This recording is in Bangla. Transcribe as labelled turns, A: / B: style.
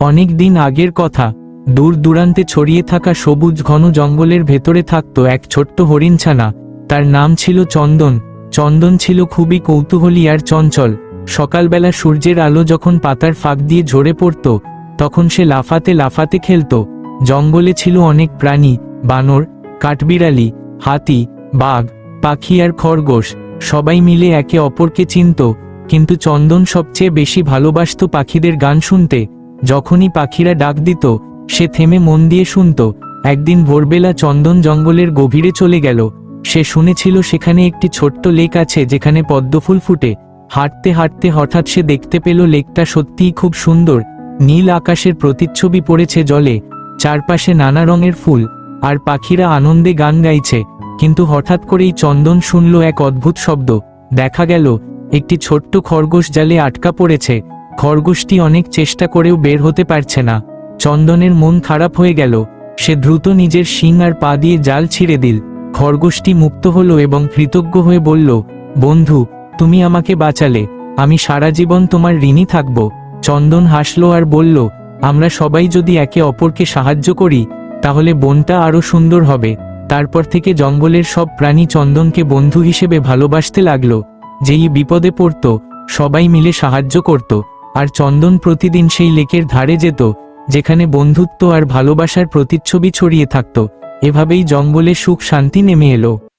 A: অনেক দিন আগের কথা। দূর দূরান্তে ছড়িয়ে থাকা সবুজ ঘন জঙ্গলের ভেতরে থাকত এক ছোট্ট হরিণছানা। তার নাম ছিল চন্দন। চন্দন ছিল খুবই কৌতূহলী আর চঞ্চল। সকালবেলা সূর্যের আলো যখন পাতার ফাঁক দিয়ে ঝরে পড়ত, তখন সে লাফাতে লাফাতে খেলত। জঙ্গলে ছিল অনেক প্রাণী, বানর, কাঠবিড়ালি, হাতি, বাঘ, পাখি আর খরগোশ। সবাই মিলে একে অপরকে চিনত, কিন্তু চন্দন সবচেয়ে বেশি ভালোবাসত পাখিদের গান শুনতে। যখনই পাখিরা ডাক দিত, সে থেমে মন দিয়ে শুনত। একদিন ভোরবেলা চন্দন জঙ্গলের গভীরে চলে গেল। সে শুনেছিল সেখানে একটি ছোট্ট লেক আছে যেখানে পদ্মফুল ফুটে। হাঁটতে হাঁটতে হঠাৎ সে দেখতে পেল লেকটা সত্যিই খুব সুন্দর। নীল আকাশের প্রতিচ্ছবি পড়েছে জলে, চারপাশে নানা রঙের ফুল, আর পাখিরা আনন্দে গান গাইছে। কিন্তু হঠাৎ করেই চন্দন শুনল এক অদ্ভুত শব্দ। দেখা গেল একটি ছোট্ট খরগোশ জালে আটকা পড়েছে। খরগোশটি অনেক চেষ্টা করেও বের হতে পারছে না। চন্দনের মন খারাপ হয়ে গেল। সে দ্রুত নিজের শিং আর পা দিয়ে জাল ছিঁড়ে দিল। খরগোশটি মুক্ত হলো এবং কৃতজ্ঞ হয়ে বলল, বন্ধু, তুমি আমাকে বাঁচালে, আমি সারা জীবন তোমার ঋণী থাকব। চন্দন হাসল আর বলল, আমরা সবাই যদি একে অপরকে সাহায্য করি, তাহলে বনটা আরো সুন্দর হবে। তারপর থেকে জঙ্গলের সব প্রাণী চন্দনকে বন্ধু হিসেবে ভালোবাসতে লাগলো। যেই বিপদে পড়ত, সবাই মিলে সাহায্য করত। আর চন্দন প্রতিদিন সেই লেকের ধারে যেত, যেখানে বন্ধুত্ব আর ভালোবাসার প্রতিচ্ছবি ছড়িয়ে থাকত। এভাবেই জঙ্গলে সুখ শান্তি নেমে এলো।